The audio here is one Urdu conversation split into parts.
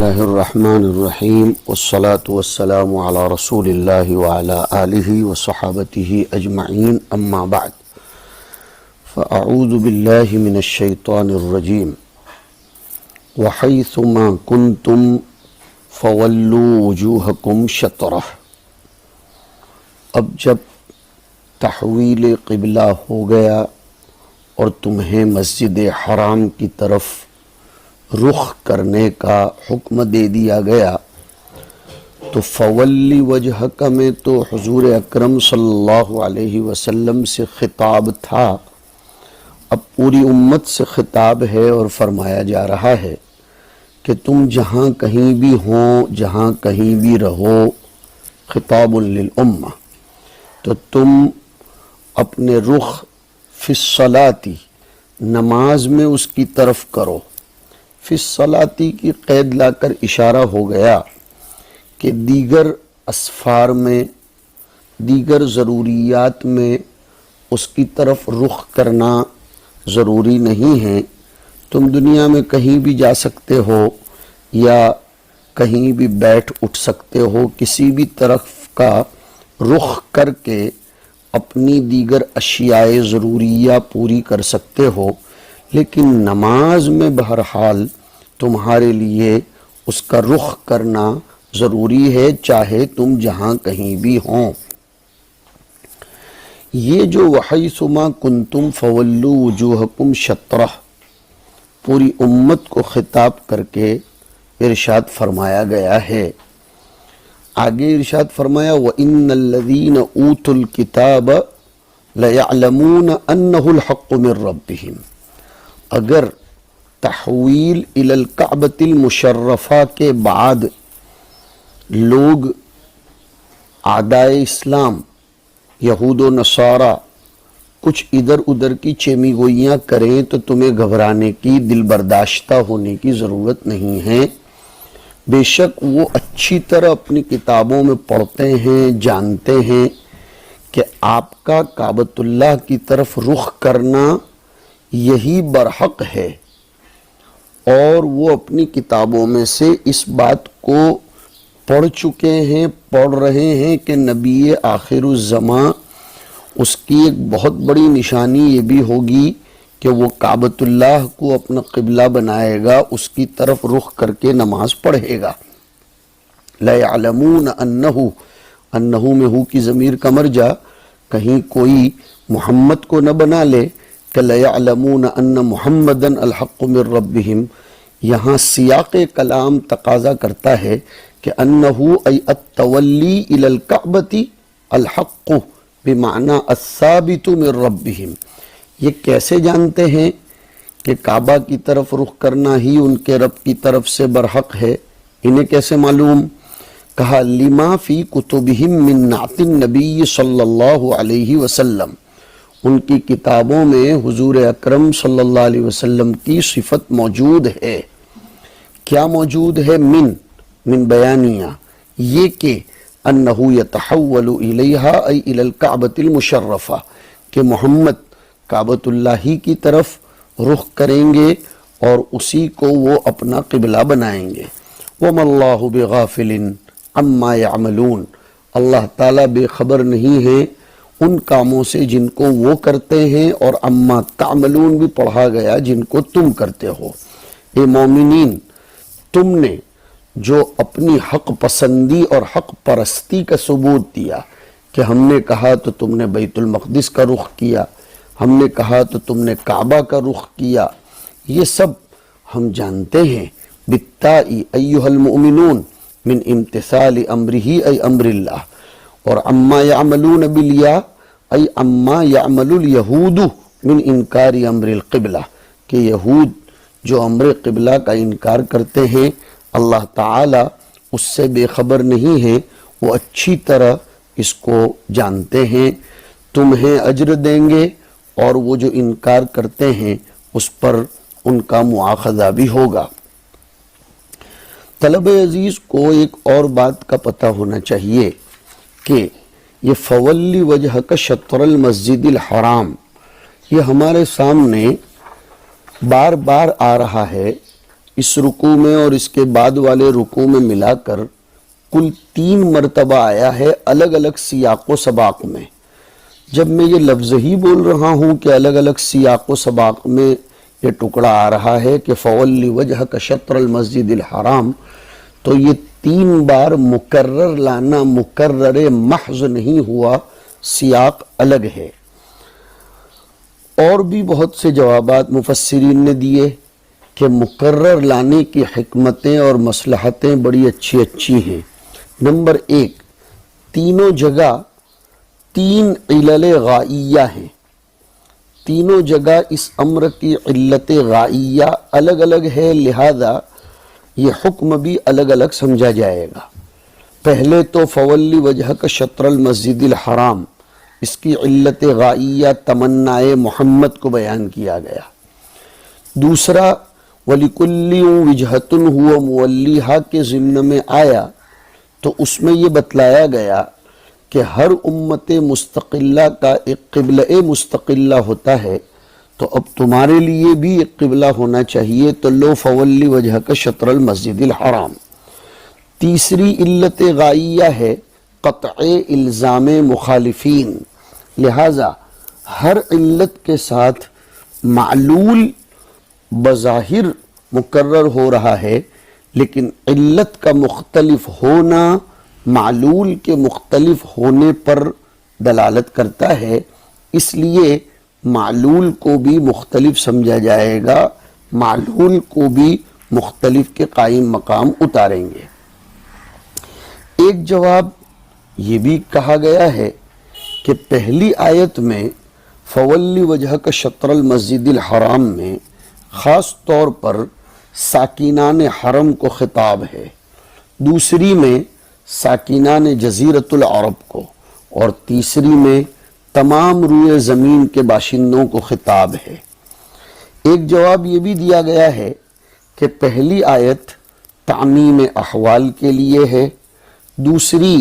اللہ الرحمن الرحیم والصلاة والسلام علی رسول اللہ وعلی آلہ وصحابتہ اجمعین اما بعد فاعوذ باللہ من الشیطان الرجیم وحیث ما کنتم فولوا وجوہکم شطرہ۔ اب جب تحویل قبلہ ہو گیا اور تمہیں مسجد حرام کی طرف رخ کرنے کا حکم دے دیا گیا تو فولی وجہک میں تو حضور اکرم صلی اللہ علیہ وسلم سے خطاب تھا، اب پوری امت سے خطاب ہے اور فرمایا جا رہا ہے کہ تم جہاں کہیں بھی ہوں، جہاں کہیں بھی رہو، خطاب للامہ، تو تم اپنے رخ فی الصلاۃ نماز میں اس کی طرف کرو۔ فی الصلاۃ کی قید لا کر اشارہ ہو گیا کہ دیگر اسفار میں، دیگر ضروریات میں اس کی طرف رخ کرنا ضروری نہیں ہے۔ تم دنیا میں کہیں بھی جا سکتے ہو یا کہیں بھی بیٹھ اٹھ سکتے ہو، کسی بھی طرف کا رخ کر کے اپنی دیگر اشیاء ضروریہ پوری کر سکتے ہو، لیکن نماز میں بہرحال تمہارے لیے اس کا رخ کرنا ضروری ہے، چاہے تم جہاں کہیں بھی ہوں۔ یہ جو وحیث ما کنتم فولوا وجوہکم شطرہ پوری امت کو خطاب کر کے ارشاد فرمایا گیا ہے۔ آگے ارشاد فرمایا وَإِنَّ الَّذِينَ أُوتُوا الْكِتَابَ لَيَعْلَمُونَ أَنَّهُ الْحَقُّ مِنْ رَبِّهِمْ، اگر تحویل الی الکعبۃ المشرفہ کے بعد لوگ اعدائے اسلام یہود و نصارہ کچھ ادھر ادھر کی چیمی گوئیاں کریں تو تمہیں گھبرانے کی، دل برداشتہ ہونے کی ضرورت نہیں ہے۔ بے شک وہ اچھی طرح اپنی کتابوں میں پڑھتے ہیں، جانتے ہیں کہ آپ کا کعبۃ اللہ کی طرف رخ کرنا یہی برحق ہے، اور وہ اپنی کتابوں میں سے اس بات کو پڑھ چکے ہیں، پڑھ رہے ہیں کہ نبی آخر الزماں اس کی ایک بہت بڑی نشانی یہ بھی ہوگی کہ وہ کعبۃ اللہ کو اپنا قبلہ بنائے گا، اس کی طرف رخ کر کے نماز پڑھے گا۔ لَيَعْلَمُونَ انہو میں ہو کی ضمیر کا مرجع کہیں کوئی محمد کو نہ بنا لے کہ لَيَعْلَمُونَ أَنَّ مُحَمَّدًا الْحَقُّ مِنْ رَبِّهِمْ، یہاں سیاق کلام تقاضا کرتا ہے کہ انہو ای التولی الی الکعبۃ الحق بمعنی الثابت من ربہم۔ یہ کیسے جانتے ہیں کہ کعبہ کی طرف رخ کرنا ہی ان کے رب کی طرف سے برحق ہے؟ انہیں کیسے معلوم؟ کہا لما فی کتبہم من نعت النبی صلی اللہ علیہ وسلم، ان کی کتابوں میں حضور اکرم صلی اللہ علیہ وسلم کی صفت موجود ہے۔ کیا موجود ہے؟ من بیانیہ، یہ کہ انہو یتحول الیہا ای الی الکعبۃ المشرفہ، کہ محمد کعبۃ اللہ ہی کی طرف رخ کریں گے اور اسی کو وہ اپنا قبلہ بنائیں گے۔ وما اللہ بغافل عما یعملون، اللہ تعالیٰ بے خبر نہیں ہے ان کاموں سے جن کو وہ کرتے ہیں، اور اما تعملون بھی پڑھا گیا جن کو تم کرتے ہو۔ اے مومنین، تم نے جو اپنی حق پسندی اور حق پرستی کا ثبوت دیا کہ ہم نے کہا تو تم نے بیت المقدس کا رخ کیا، ہم نے کہا تو تم نے کعبہ کا رخ کیا، یہ سب ہم جانتے ہیں۔ بالتائی ایہا المؤمنون من امتثال امرہ ای امر اللہ، اور اما یعملون بالیا ای اما یعمل الیہود من انکار امر القبلہ، کہ یہود جو امر قبلہ کا انکار کرتے ہیں اللہ تعالی اس سے بے خبر نہیں ہے، وہ اچھی طرح اس کو جانتے ہیں۔ تمہیں اجر دیں گے اور وہ جو انکار کرتے ہیں اس پر ان کا مواخذہ بھی ہوگا۔ طلب عزیز کو ایک اور بات کا پتہ ہونا چاہیے کہ یہ فولی وجہک شطر المسجد الحرام، یہ ہمارے سامنے بار بار آ رہا ہے اس رکوع میں اور اس کے بعد والے رکوع میں ملا کر کل 3 مرتبہ آیا ہے الگ الگ سیاق و سباق میں۔ جب میں یہ لفظ ہی بول رہا ہوں کہ الگ الگ سیاق و سباق میں یہ ٹکڑا آ رہا ہے کہ فَوَلِّ وَجْهَكَ شَطْرَ الْمَسْجِدِ الْحَرَامِ، تو یہ 3 بار مکرر لانا مکرر محض نہیں ہوا، سیاق الگ ہے۔ اور بھی بہت سے جوابات مفسرین نے دیے کہ مکرر لانے کی حکمتیں اور مصلحتیں بڑی اچھی اچھی ہیں۔ نمبر 1، تینوں جگہ 3 علل غائیہ ہیں، تینوں جگہ اس امر کی علت غائیہ الگ الگ ہے، لہذا یہ حکم بھی الگ الگ سمجھا جائے گا۔ پہلے تو فَوَلِّ وَجْهَكَ شَطْرَ الْمَسْجِدِ الْحَرَامِ، اس کی علت غائیہ تمنائے محمد کو بیان کیا گیا۔ دوسرا وَلِكُلِّ وِجْهَةٌ هُوَ مُوَلِّيهَا کے ضمن میں آیا تو اس میں یہ بتلایا گیا کہ ہر امت مستقلہ کا ایک قبلہ مستقلہ ہوتا ہے، تو اب تمہارے لیے بھی ایک قبلہ ہونا چاہیے، تو لو فَوَلِّ وَجْهَكَ شَطْرَ الْمَسْجِدِ الْحَرَامِ۔ تیسری علت غائیہ ہے قطع الزام مخالفین، لہذا ہر علت کے ساتھ معلول بظاہر مکرر ہو رہا ہے، لیکن علت کا مختلف ہونا معلول کے مختلف ہونے پر دلالت کرتا ہے، اس لیے معلول کو بھی مختلف سمجھا جائے گا، معلول کو بھی مختلف کے قائم مقام اتاریں گے۔ ایک جواب یہ بھی کہا گیا ہے کہ پہلی آیت میں فَوَلِّ وَجْهَكَ شَطْرَ الْمَسْجِدِ الْحَرَامِ میں خاص طور پر ساکینان حرم کو خطاب ہے، دوسری میں ساکینان جزیرت العرب کو، اور تیسری میں تمام روئے زمین کے باشندوں کو خطاب ہے۔ ایک جواب یہ بھی دیا گیا ہے کہ پہلی آیت تعمیم احوال کے لیے ہے، دوسری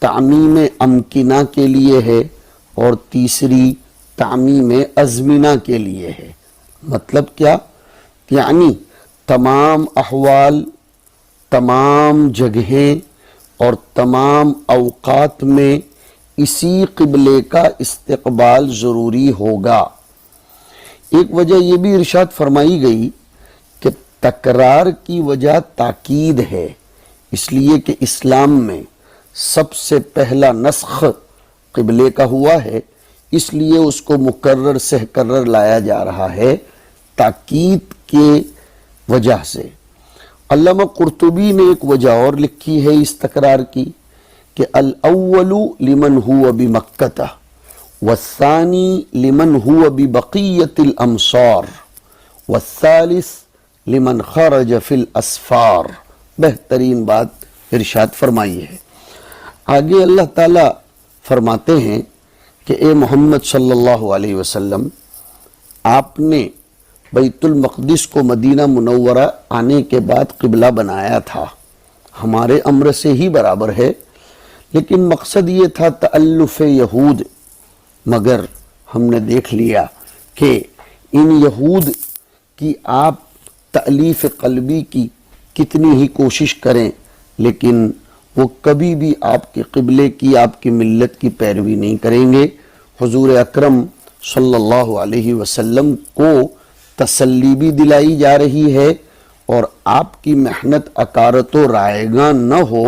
تعمیم امکنہ کے لیے ہے، اور تیسری تعمیم ازمنہ کے لیے ہے۔ مطلب کیا؟ یعنی تمام احوال، تمام جگہیں اور تمام اوقات میں اسی قبلے کا استقبال ضروری ہوگا۔ ایک وجہ یہ بھی ارشاد فرمائی گئی کہ تکرار کی وجہ تاکید ہے، اس لیے کہ اسلام میں سب سے پہلا نسخ قبلے کا ہوا ہے، اس لیے اس کو مکرر سے کرر لایا جا رہا ہے تاکید کے وجہ سے۔ علامہ قرطبی نے ایک وجہ اور لکھی ہے اس تکرار کی کہ الاول لمن هو بمکہ والثانی لمن هو ببقیت الامصار والثالث لمن خرج فی الاسفار۔ بہترین بات ارشاد فرمائی ہے۔ آگے اللہ تعالیٰ فرماتے ہیں کہ اے محمد صلی اللہ علیہ وسلم، آپ نے بیت المقدس کو مدینہ منورہ آنے کے بعد قبلہ بنایا تھا، ہمارے امر سے ہی برابر ہے، لیکن مقصد یہ تھا تألف یہود، مگر ہم نے دیکھ لیا کہ ان یہود کی آپ تألیف قلبی کی کتنی ہی کوشش کریں، لیکن وہ کبھی بھی آپ کے قبلے کی، آپ کی ملت کی پیروی نہیں کریں گے۔ حضور اکرم صلی اللہ علیہ وسلم کو تسلی بھی دلائی جا رہی ہے، اور آپ کی محنت اکارت و رائگاں نہ ہو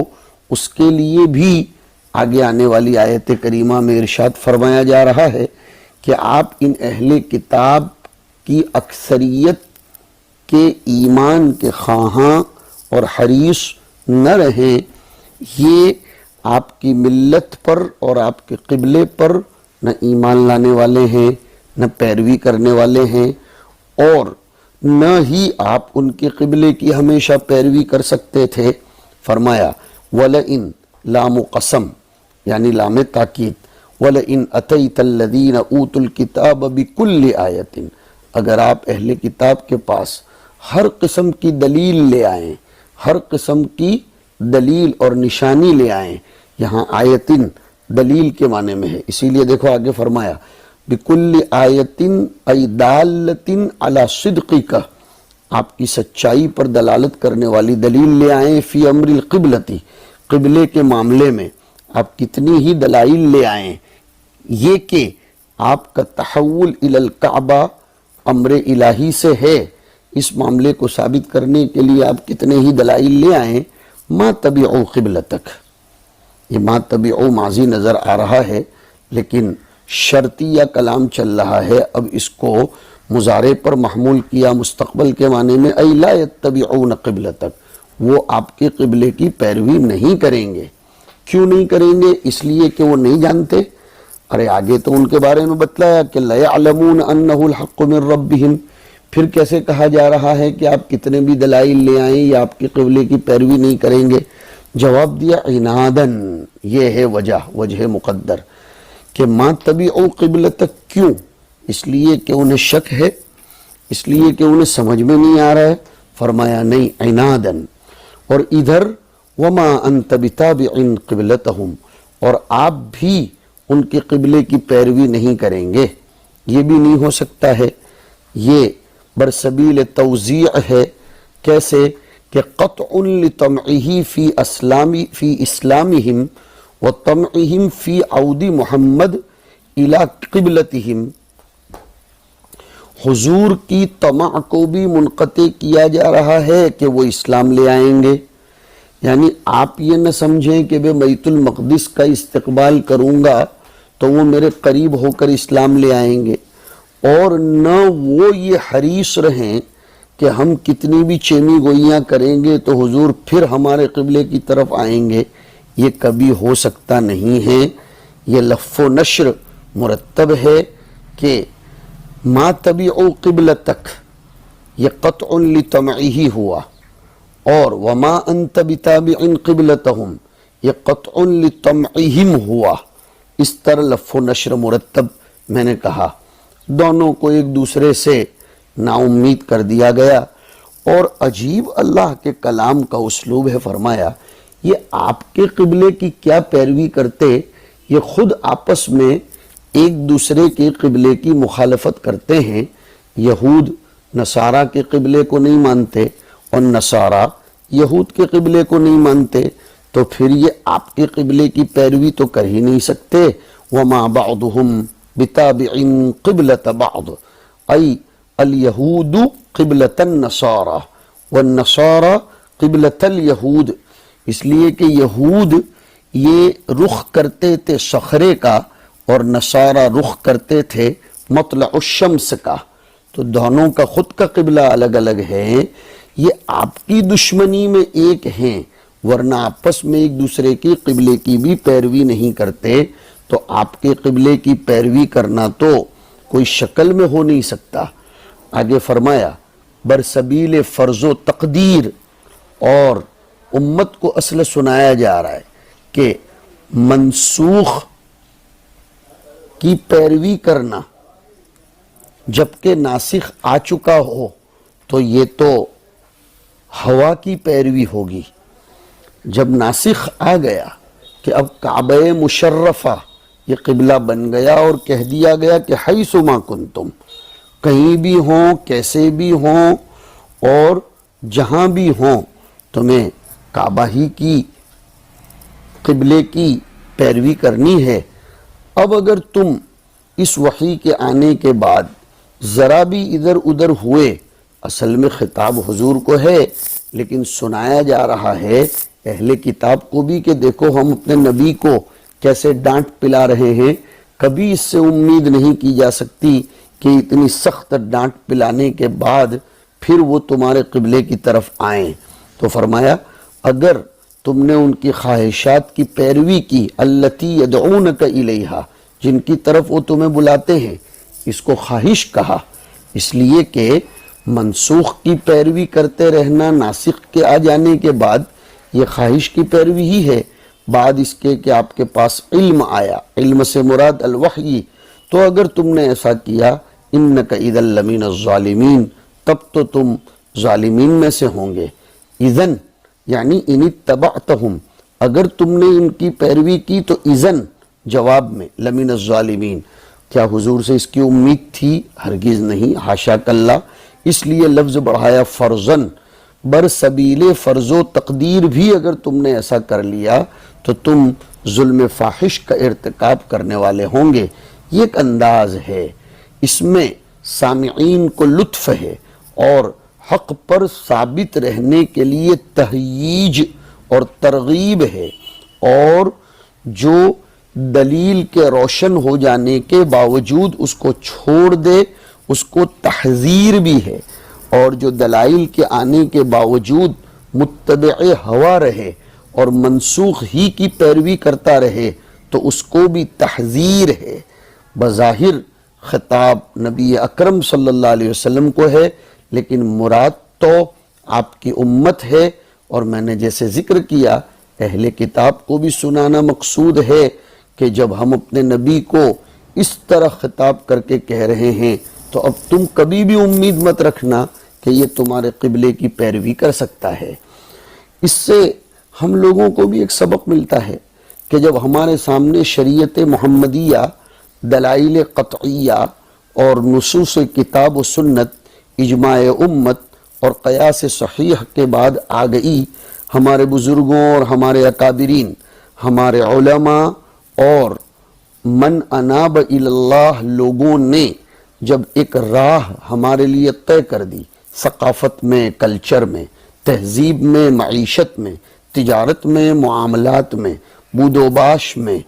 اس کے لیے بھی آگے آنے والی آیت کریمہ میں ارشاد فرمایا جا رہا ہے کہ آپ ان اہل کتاب کی اکثریت کے ایمان کے خواہاں اور حریص نہ رہیں، یہ آپ کی ملت پر اور آپ کے قبلے پر نہ ایمان لانے والے ہیں، نہ پیروی کرنے والے ہیں، اور نہ ہی آپ ان کے قبلے کی ہمیشہ پیروی کر سکتے تھے۔ فرمایا وَلَئِن لام قسم یعنی لام تاکید، وَلَئِنْ أَتَيْتَ الَّذِينَ أُوتُوا الْكِتَابَ بِكُلِّ آیَةٍ، اگر آپ اہل کتاب کے پاس ہر قسم کی دلیل لے آئیں، ہر قسم کی دلیل اور نشانی لے آئیں، یہاں آیتن دلیل کے معنی میں ہے، اسی لیے دیکھو آگے فرمایا بِكُلِّ آیَةٍ أَيْ دَالَّةٍ عَلَى صِدْقِكَ، آپ کی سچائی پر دلالت کرنے والی دلیل لے آئیں فی امر القبلتی، قبلے کے معاملے میں آپ کتنی ہی دلائل لے آئیں، یہ کہ آپ کا تحول الی الکعبہ امر الہی سے ہے، اس معاملے کو ثابت کرنے کے لیے آپ کتنے ہی دلائل لے آئیں، ما تبعوا قبلتک، یہ ما تبعوا ماضی نظر آ رہا ہے لیکن شرطیہ کلام چل رہا ہے، اب اس کو مضارع پر محمول کیا مستقبل کے معنی میں، ای لا یتبعون قبلتک، وہ آپ کے قبلے کی پیروی نہیں کریں گے۔ کیوں نہیں کریں گے؟ اس لیے کہ وہ نہیں جانتے۔ ارے آگے تو ان کے بارے میں بتلایا کہ لَيَعْلَمُونَ أَنَّهُ الْحَقُّ مِنْ رَبِّهِمْ، پھر کیسے کہا جا رہا ہے کہ آپ کتنے بھی دلائل لے آئیں یا آپ کے قبلے کی پیروی نہیں کریں گے؟ جواب دیا عنادن، یہ ہے وجہ مقدر کہ ما تبعوا قبلتک، کیوں؟ اس لیے کہ انہیں شک ہے، اس لیے کہ انہیں سمجھ میں نہیں آ رہا ہے، فرمایا نہیں عنادن۔ اور ادھر وما انت بتابع قبلتہم، اور آپ بھی ان کے قبلے کی پیروی نہیں کریں گے، یہ بھی نہیں ہو سکتا ہے۔ یہ برسبیل توزیع ہے، کیسے کہ قطع لطمعہ فی اسلامہم وطمعہم فی عود محمد الی قبلتہم، حضور کی طمع کو بھی منقطع کیا جا رہا ہے کہ وہ اسلام لے آئیں گے، یعنی آپ یہ نہ سمجھیں کہ میں بیت المقدس کا استقبال کروں گا تو وہ میرے قریب ہو کر اسلام لے آئیں گے، اور نہ وہ یہ حریص رہیں کہ ہم کتنی بھی چیمی گوئیاں کریں گے تو حضور پھر ہمارے قبلے کی طرف آئیں گے، یہ کبھی ہو سکتا نہیں ہے۔ یہ لف و نشر مرتب ہے کہ ما تبعوا قبلتک، یہ قطع لطمعہ ہوا، اور وما انت بتابع قبلتہم، یہ قطع لطمعہم ہوا۔ اس طرح لف و نشر مرتب میں نے کہا، دونوں کو ایک دوسرے سے نا امید کر دیا گیا۔ اور عجیب اللہ کے کلام کا اسلوب ہے، فرمایا یہ آپ کے قبلے کی کیا پیروی کرتے، یہ خود آپس میں ایک دوسرے کے قبلے کی مخالفت کرتے ہیں۔ یہود نصارہ کے قبلے کو نہیں مانتے اور نصارہ یہود کے قبلے کو نہیں مانتے، تو پھر یہ آپ کے قبلے کی پیروی تو کر ہی نہیں سکتے۔ وما بعضهم بتابع قبلة بعض، ای الیہود قبلة النصارى والنصارى قبلة الیہود، اس لیے کہ یہود یہ رخ کرتے تھے صخرے کا اور نصارہ رخ کرتے تھے مطلع الشمس کا، تو دونوں کا خود کا قبلہ الگ الگ ہے۔ یہ آپ کی دشمنی میں ایک ہیں، ورنہ آپس میں ایک دوسرے کے قبلے کی بھی پیروی نہیں کرتے، تو آپ کے قبلے کی پیروی کرنا تو کوئی شکل میں ہو نہیں سکتا۔ آگے فرمایا برسبیل فرض و تقدیر، اور امت کو اصل سنایا جا رہا ہے کہ منسوخ کی پیروی کرنا جبکہ ناسخ آ چکا ہو تو یہ تو ہوا کی پیروی ہوگی۔ جب ناسخ آ گیا کہ اب کعبہ مشرفہ یہ قبلہ بن گیا اور کہہ دیا گیا کہ حیث ما کنتم، کہیں بھی ہوں کیسے بھی ہوں اور جہاں بھی ہوں تمہیں کعبہ ہی کی قبلے کی پیروی کرنی ہے۔ اب اگر تم اس وحی کے آنے کے بعد ذرا بھی ادھر ادھر ہوئے، اصل میں خطاب حضور کو ہے لیکن سنایا جا رہا ہے اہل کتاب کو بھی کہ دیکھو ہم اپنے نبی کو کیسے ڈانٹ پلا رہے ہیں، کبھی اس سے امید نہیں کی جا سکتی کہ اتنی سخت ڈانٹ پلانے کے بعد پھر وہ تمہارے قبلے کی طرف آئیں۔ تو فرمایا اگر تم نے ان کی خواہشات کی پیروی کی، التی یدعونک الیہا، جن کی طرف وہ تمہیں بلاتے ہیں، اس کو خواہش کہا اس لیے کہ منسوخ کی پیروی کرتے رہنا ناسخ کے آ جانے کے بعد یہ خواہش کی پیروی ہی ہے، بعد اس کے کہ آپ کے پاس علم آیا، علم سے مراد الوحی، تو اگر تم نے ایسا کیا انک اذا لمن الظالمین، تب تو تم ظالمین میں سے ہوں گے۔ اذن یعنی ان اتبعتہم، اگر تم نے ان کی پیروی کی تو اذن جواب میں لمن الظالمین۔ کیا حضور سے اس کی امید تھی؟ ہرگز نہیں، حاشا کاللہ، اس لیے لفظ بڑھایا فرضن، برسبیل فرض و تقدیر بھی اگر تم نے ایسا کر لیا تو تم ظلم فاحش کا ارتکاب کرنے والے ہوں گے۔ یہ ایک انداز ہے، اس میں سامعین کو لطف ہے اور حق پر ثابت رہنے کے لیے تہییج اور ترغیب ہے، اور جو دلیل کے روشن ہو جانے کے باوجود اس کو چھوڑ دے اس کو تحذیر بھی ہے، اور جو دلائل کے آنے کے باوجود متبع ہوا رہے اور منسوخ ہی کی پیروی کرتا رہے تو اس کو بھی تحذیر ہے۔ بظاہر خطاب نبی اکرم صلی اللہ علیہ وسلم کو ہے، لیکن مراد تو آپ کی امت ہے، اور میں نے جیسے ذکر کیا اہل کتاب کو بھی سنانا مقصود ہے کہ جب ہم اپنے نبی کو اس طرح خطاب کر کے کہہ رہے ہیں تو اب تم کبھی بھی امید مت رکھنا کہ یہ تمہارے قبلے کی پیروی کر سکتا ہے۔ اس سے ہم لوگوں کو بھی ایک سبق ملتا ہے کہ جب ہمارے سامنے شریعت محمدیہ، دلائل قطعیہ اور نصوص کتاب و سنت، اجماع امت اور قیاس صحیح کے بعد آ گئی، ہمارے بزرگوں اور ہمارے اکابرین، ہمارے علماء اور من اناب الی اللہ لوگوں نے جب ایک راہ ہمارے لیے طے کر دی، ثقافت میں، کلچر میں، تہذیب میں، معیشت میں، تجارت میں، معاملات میں، بود و باش میں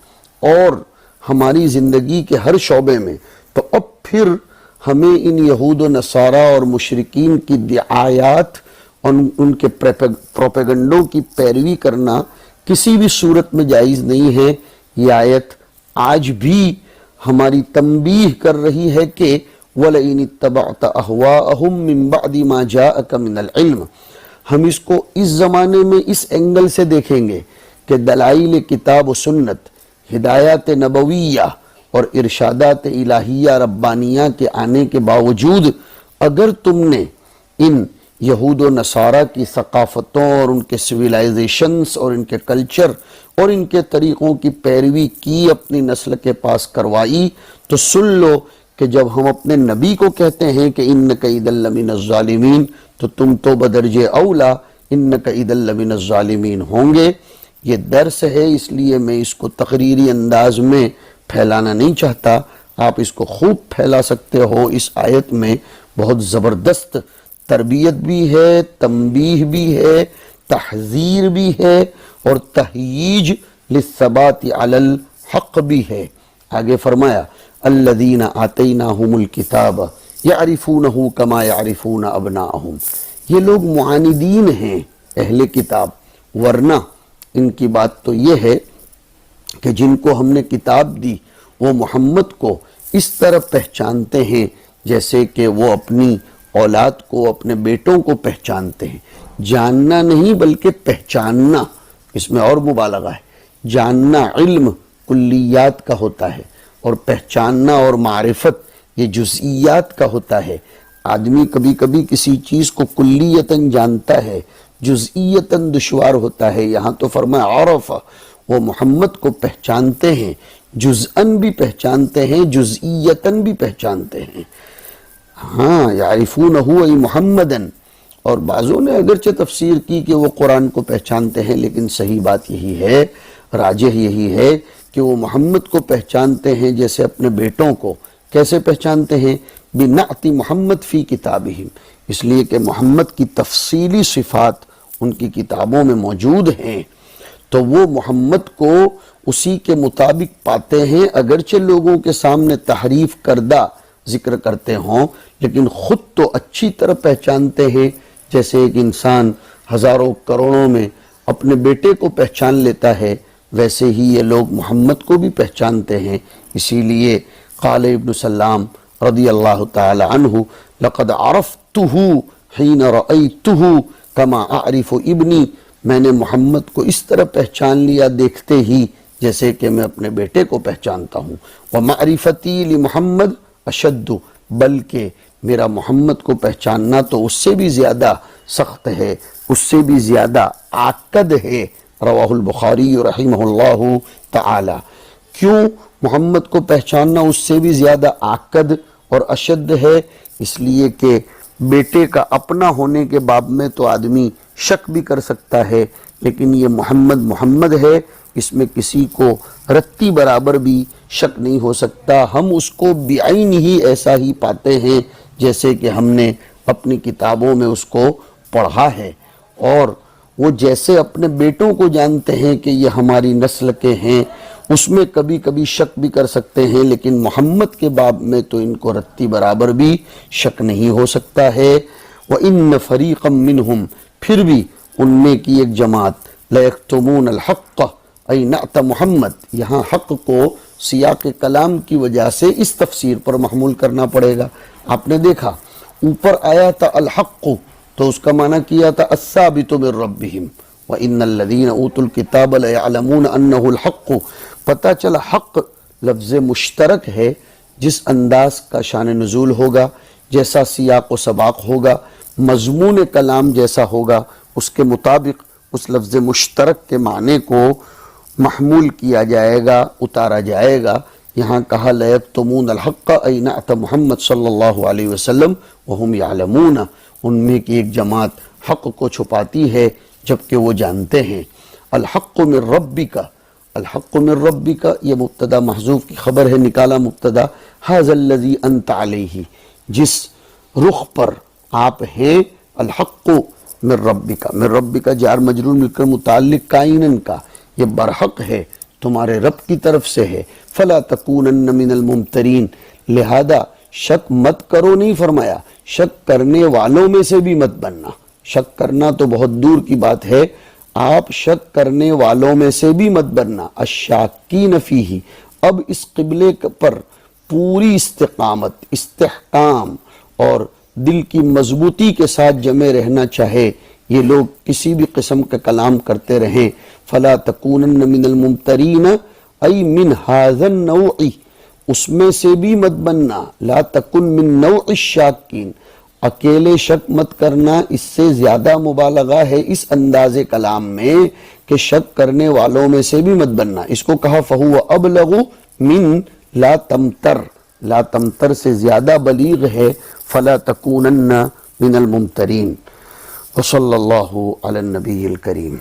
اور ہماری زندگی کے ہر شعبے میں، تو اب پھر ہمیں ان یہود و نصارہ اور مشرکین کی دعایات اور ان کے پروپیگنڈوں کی پیروی کرنا کسی بھی صورت میں جائز نہیں ہے۔ یہ آیت آج بھی ہماری تنبیہ کر رہی ہے کہ وَلَئِنِ اتَّبَعْتَ أَهْوَاءَهُمْ مِنْ بَعْدِ مَا جَاءَكَ مِنَ الْعِلْمِ۔ ہم اس کو اس زمانے میں اس اینگل سے دیکھیں گے کہ دلائل کتاب و سنت، ہدایات نبویہ اور ارشادات الہیہ ربانیہ کے آنے کے باوجود اگر تم نے ان یہود و نصارہ کی ثقافتوں اور ان کے سویلائزیشنز اور ان کے کلچر اور ان کے طریقوں کی پیروی کی، اپنی نسل کے پاس کروائی، تو سن لو کہ جب ہم اپنے نبی کو کہتے ہیں کہ انک اذا لمن الظالمین، تو تم تو بدرجہ اولا انک اذا لمن الظالمین ہوں گے۔ یہ درس ہے، اس لیے میں اس کو تقریری انداز میں پھیلانا نہیں چاہتا، آپ اس کو خوب پھیلا سکتے ہو۔ اس آیت میں بہت زبردست تربیت بھی ہے، تنبیہ بھی ہے، تحذیر بھی ہے اور تہییج للثبات علی الحق بھی ہے۔ آگے فرمایا الذین آتیناہم الکتاب یعرفونہ کما یعرفون ابناءہم۔ یہ لوگ معاندین ہیں اہل کتاب، ورنہ ان کی بات تو یہ ہے کہ جن کو ہم نے کتاب دی وہ محمد کو اس طرح پہچانتے ہیں جیسے کہ وہ اپنی اولاد کو، اپنے بیٹوں کو پہچانتے ہیں۔ جاننا نہیں بلکہ پہچاننا، اس میں اور مبالغہ ہے۔ جاننا علم کلیات کا ہوتا ہے اور پہچاننا اور معرفت یہ جزئیات کا ہوتا ہے۔ آدمی کبھی کبھی کسی چیز کو کلیتاً جانتا ہے، جزئیتاً دشوار ہوتا ہے۔ یہاں تو فرمایا عرف، وہ محمد کو پہچانتے ہیں، جزءاً بھی پہچانتے ہیں، جزئیتاً بھی پہچانتے ہیں۔ ہاں یعرفونہ ای محمدن، اور بعضوں نے اگرچہ تفسیر کی کہ وہ قرآن کو پہچانتے ہیں، لیکن صحیح بات یہی ہے، راجح یہی ہے کہ وہ محمد کو پہچانتے ہیں جیسے اپنے بیٹوں کو۔ کیسے پہچانتے ہیں؟ بنعت محمد فی کتابہم، اس لیے کہ محمد کی تفصیلی صفات ان کی کتابوں میں موجود ہیں، تو وہ محمد کو اسی کے مطابق پاتے ہیں، اگرچہ لوگوں کے سامنے تحریف کردہ ذکر کرتے ہوں، لیکن خود تو اچھی طرح پہچانتے ہیں۔ جیسے ایک انسان ہزاروں کروڑوں میں اپنے بیٹے کو پہچان لیتا ہے، ویسے ہی یہ لوگ محمد کو بھی پہچانتے ہیں۔ اسی لیے قال ابن سلام رضی اللہ تعالی عنہ لقد عرفتہ حین رأیتہ کما اعرف ابنی، میں نے محمد کو اس طرح پہچان لیا دیکھتے ہی جیسے کہ میں اپنے بیٹے کو پہچانتا ہوں۔ ومعرفتی لمحمد اشد، بلکہ میرا محمد کو پہچاننا تو اس سے بھی زیادہ سخت ہے، اس سے بھی زیادہ عاقد ہے۔ رواہ البخاری رحمہ اللہ تعالی۔ کیوں محمد کو پہچاننا اس سے بھی زیادہ عاقد اور اشد ہے؟ اس لیے کہ بیٹے کا اپنا ہونے کے باب میں تو آدمی شک بھی کر سکتا ہے، لیکن یہ محمد محمد ہے، اس میں کسی کو رتی برابر بھی شک نہیں ہو سکتا۔ ہم اس کو بعین ہی ایسا ہی پاتے ہیں جیسے کہ ہم نے اپنی کتابوں میں اس کو پڑھا ہے، اور وہ جیسے اپنے بیٹوں کو جانتے ہیں کہ یہ ہماری نسل کے ہیں، اس میں کبھی کبھی شک بھی کر سکتے ہیں، لیکن محمد کے باب میں تو ان کو رتی برابر بھی شک نہیں ہو سکتا ہے۔ وَإِنَّ فَرِيقًا مِّنْهُمْ، پھر بھی ان میں کی ایک جماعت، لَيَكْتُمُونَ الْحَقَّ أَيْ نَعْتَ محمد، یہاں حق کو سیاق کلام کی وجہ سے اس تفسیر پر محمول کرنا پڑے گا۔ آپ نے دیکھا اوپر آیا تھا الحق، تو اس کا معنی کیا تھا الثابت من ربہم، وَإِنَّ الَّذِينَ أُوتُوا الْكِتَابَ لَيَعْلَمُونَ أَنَّهُ الْحَقُّ، پتہ چلا حق لفظ مشترک ہے، جس انداز کا شان نزول ہوگا، جیسا سیاق و سباق ہوگا، مضمون کلام جیسا ہوگا، اس کے مطابق اس لفظ مشترک کے معنی کو محمول کیا جائے گا، اتارا جائے گا۔ یہاں کہا لَيَكْتُمُونَ الْحَقَّ أَيْ نَعْتَ محمد صلی اللہ علیہ وسلم وَهُمْ يَعْلَمُونَ، ان میں کی ایک جماعت حق کو چھپاتی ہے جبکہ وہ جانتے ہیں۔ الحق من ربک، الحق من ربک یہ مبتدا محذوف کی خبر ہے، نکالا مبتدا، ھذا الذی انت علیہ، جس رخ پر آپ ہیں، الحق من ربک، من ربک جار مجرور مل کر متعلق کائنن کا، یہ برحق ہے، تمہارے رب کی طرف سے ہے۔ فلا تکونن من الممترین، لہذا شک مت کرو نہیں فرمایا، شک کرنے والوں میں سے بھی مت بننا۔ شک کرنا تو بہت دور کی بات ہے، آپ شک کرنے والوں میں سے بھی مت بننا۔ الشاکین فیہ، اب اس قبلے پر پوری استقامت، استحکام اور دل کی مضبوطی کے ساتھ جمے رہنا چاہے یہ لوگ کسی بھی قسم کا کلام کرتے رہیں۔ فلا تکونن من الممترین ای من ھذا النوع، اس میں سے بھی مت بننا، لا تکن من نوع الشاکین، اکیلے شک مت کرنا، اس سے زیادہ مبالغہ ہے اس انداز کلام میں کہ شک کرنے والوں میں سے بھی مت بننا۔ اس کو کہا فہو ابلغ من لا تمتر، لا تمتر سے زیادہ بلیغ ہے فلا تکونن من الممترین۔ وصلی اللہ علی النبی الکریم۔